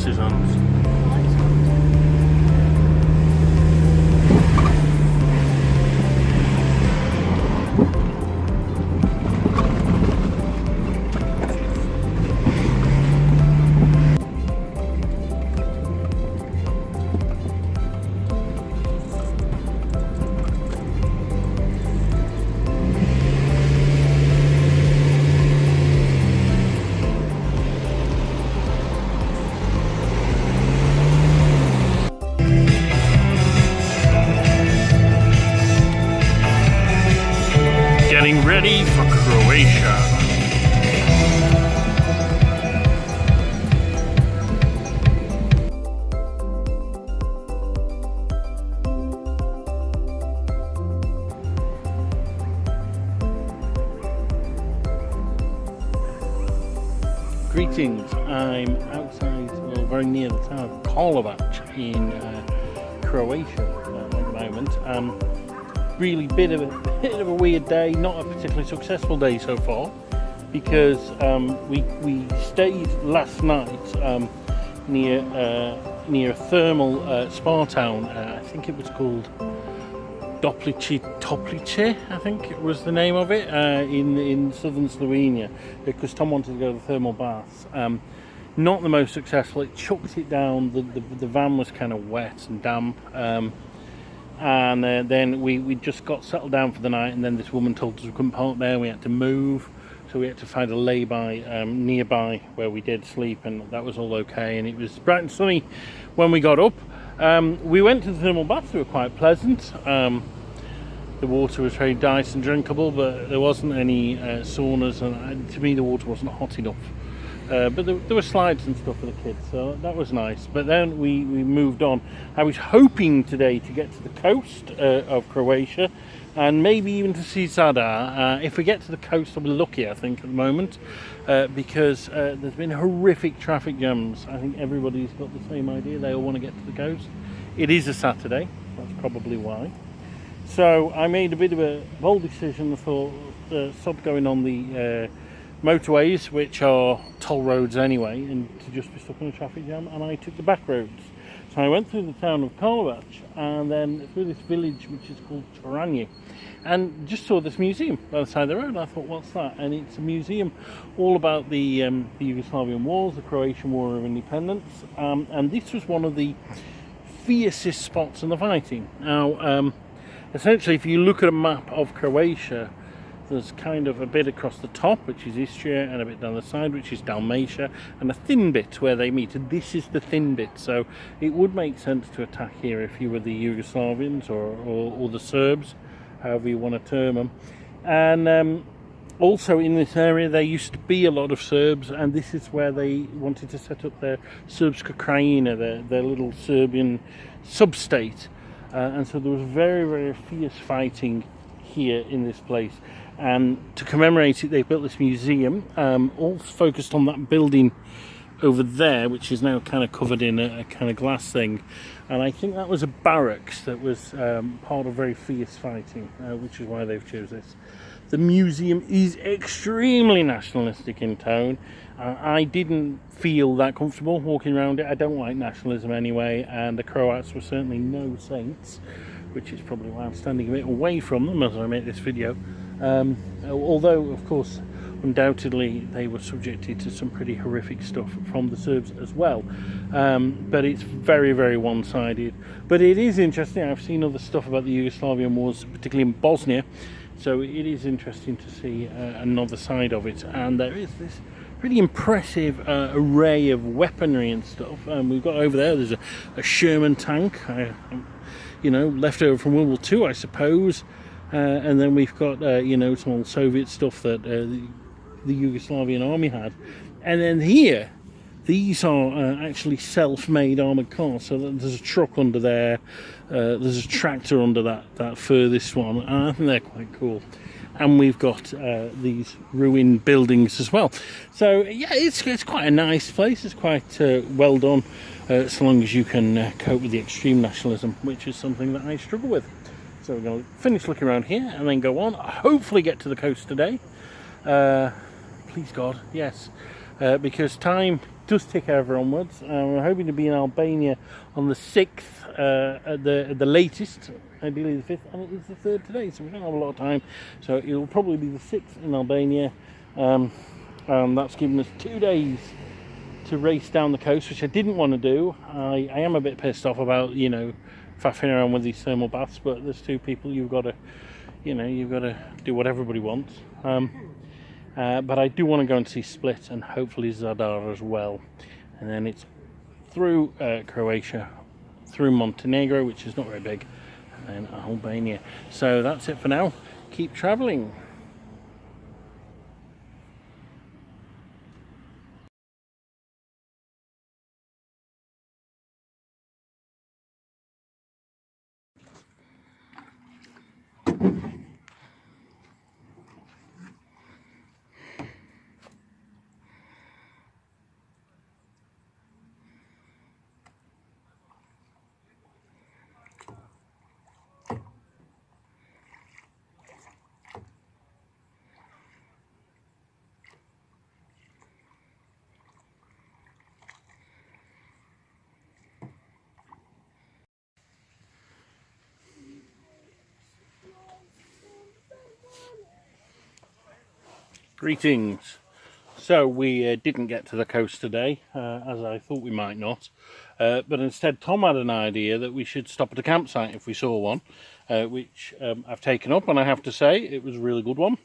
partisans. Getting ready for Croatia. Greetings, I'm outside, well, very near the town of Karlovac in Croatia at the moment. Really bit of a weird day, not a particularly successful day so far, because we stayed last night near a thermal spa town. I think it was called Toplice, I think it was the name of it, in southern Slovenia, because Tom wanted to go to the thermal baths. Not the most successful. It chucked it down. The van was kind of wet and damp. And then we just got settled down for the night, and then this woman told us we couldn't park there, we had to move, so we had to find a lay-by nearby where we did sleep, and that was all okay, and it was bright and sunny when we got up. We went to the thermal baths. They were quite pleasant. The water was very nice and drinkable, but there wasn't any saunas, and to me the water wasn't hot enough. But there were slides and stuff for the kids, so that was nice. But then we moved on. I was hoping today to get to the coast of Croatia, and maybe even to see Zadar. If we get to the coast, I'll be lucky, I think, at the moment, because there's been horrific traffic jams. I think everybody's got the same idea. They all want to get to the coast. It is a Saturday, that's probably why. So I made a bit of a bold decision. I thought, stop going on the motorways, which are toll roads anyway, and to just be stuck in a traffic jam, and I took the back roads. So I went through the town of Karlovac and then through this village which is called Toranje, and just saw this museum by the side of the road. I thought, what's that? And it's a museum all about the Yugoslavian wars, the Croatian War of Independence, and this was one of the fiercest spots in the fighting. Now, essentially, if you look at a map of Croatia, there's kind of a bit across the top, which is Istria, and a bit down the side, which is Dalmatia, and a thin bit where they meet. And this is the thin bit, so it would make sense to attack here if you were the Yugoslavians or the Serbs, however you want to term them. And also in this area there used to be a lot of Serbs, and this is where they wanted to set up their Srpska Krajina, their little Serbian sub-state. And so there was very, very fierce fighting here in this place. And to commemorate it, they built this museum, all focused on that building over there, which is now kind of covered in a kind of glass thing. And I think that was a barracks that was part of very fierce fighting, which is why they've chosen this. The museum is extremely nationalistic in tone. I didn't feel that comfortable walking around it. I don't like nationalism anyway, and the Croats were certainly no saints, which is probably why I'm standing a bit away from them as I make this video. Although, of course, undoubtedly they were subjected to some pretty horrific stuff from the Serbs as well. But it's very, very one-sided. But it is interesting. I've seen other stuff about the Yugoslavian wars, particularly in Bosnia. So it is interesting to see another side of it. And there is this pretty impressive array of weaponry and stuff. We've got over there's a Sherman tank, left over from World War II, I suppose. And then we've got, some old Soviet stuff that the Yugoslavian army had. And then here, these are actually self-made armoured cars. So there's a truck under there, there's a tractor under that furthest one, and I think they're quite cool. And we've got these ruined buildings as well. So yeah, it's quite a nice place. It's quite well done, so long as you can cope with the extreme nationalism, which is something that I struggle with. So we're going to finish looking around here and then go on. Hopefully get to the coast today. Please God, yes. Because time does tick over onwards. We're hoping to be in Albania on the 6th at the latest, ideally the 5th, and it is the 3rd today, so we don't have a lot of time. So it'll probably be the 6th in Albania, and that's given us 2 days to race down the coast, which I didn't want to do. I am a bit pissed off about, you know, faffing around with these thermal baths, but there's 2 people, you've got to do what everybody wants. But I do want to go and see Split and hopefully Zadar as well, and then it's through Croatia, through Montenegro, which is not very big, and Albania. So that's it for now. Keep travelling. Greetings. So we didn't get to the coast today, as I thought we might not, but instead Tom had an idea that we should stop at a campsite if we saw one, which I've taken up, and I have to say it was a really good one.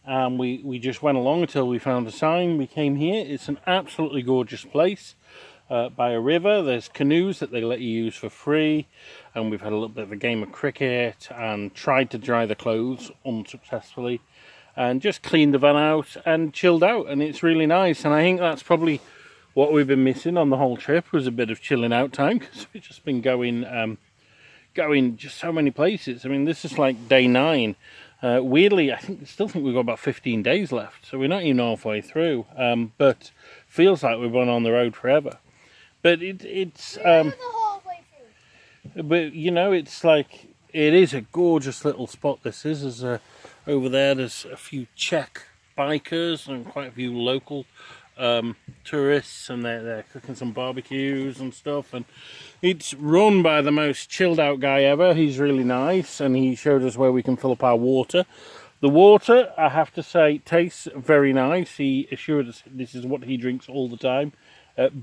And we just went along until we found a sign. We came here. It's an absolutely gorgeous place by a river. There's canoes that they let you use for free, and we've had a little bit of a game of cricket and tried to dry the clothes unsuccessfully, and just cleaned the van out and chilled out, and it's really nice. And I think that's probably what we've been missing on the whole trip, was a bit of chilling out time, because we've just been going just so many places. I mean, this is like day 9. Weirdly, I still think we've got about 15 days left, so we're not even halfway through, but feels like we've been on the road forever. But it's but you know, it's like, it is a gorgeous little spot. This is over there. There's a few Czech bikers and quite a few local tourists, and they're cooking some barbecues and stuff, and it's run by the most chilled out guy ever. He's really nice, and he showed us where we can fill up our water. The water, I have to say, tastes very nice. He assured us this is what he drinks all the time,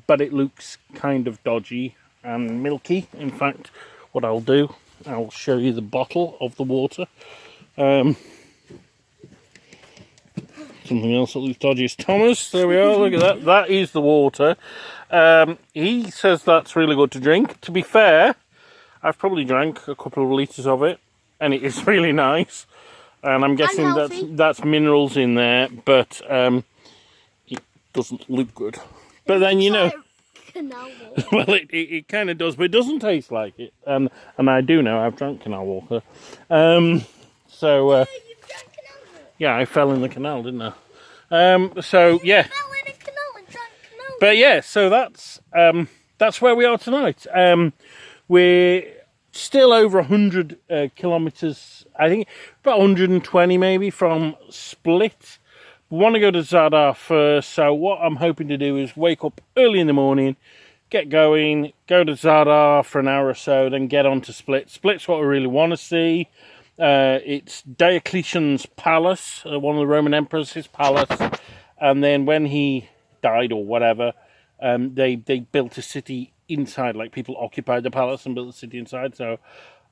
but it looks kind of dodgy and milky. In fact, what I'll do, I'll show you the bottle of the water. Something else that looks dodgy is Thomas. There we are, look at that. That is the water. He says that's really good to drink. To be fair, I've probably drank a couple of litres of it, and it is really nice. And I'm guessing that's minerals in there, but it doesn't look good. But then, you know, well, it kind of does, but it doesn't taste like it. And I do know I've drank canal water. Yeah, I fell in the canal, didn't I? So yeah. You fell in a canal and drank canal. But yeah, so that's where we are tonight. We're still over 100 kilometres, I think, about 120 maybe from Split. We want to go to Zadar first, so what I'm hoping to do is wake up early in the morning, get going, go to Zadar for an hour or so, then get on to Split. Split's what we really want to see. It's Diocletian's palace, one of the Roman emperors, his palace, and then when he died or whatever, they built a city inside, like people occupied the palace and built a city inside. So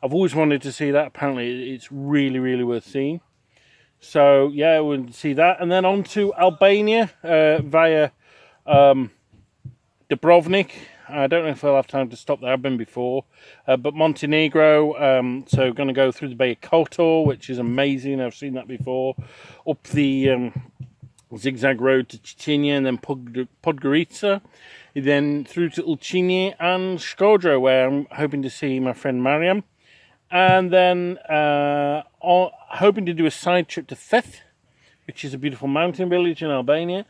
I've always wanted to see that. Apparently it's really, really worth seeing. So yeah, we'll see that, and then on to Albania via Dubrovnik. I don't know if I'll have time to stop there. I've been before, but Montenegro. So going to go through the Bay of Kotor, which is amazing. I've seen that before. Up the zigzag road to Chitinje, and then Podgorica, then through to Ulcinje and Shkodra, where I'm hoping to see my friend Mariam, and then hoping to do a side trip to Theth, which is a beautiful mountain village in Albania.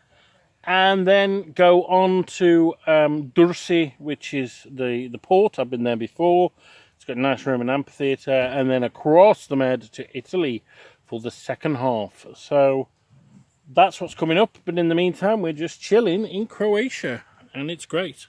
And then go on to Durrësi, which is the port. I've been there before. It's got a nice Roman amphitheatre. And then across the Med to Italy for the second half. So that's what's coming up. But in the meantime, we're just chilling in Croatia. and it's great.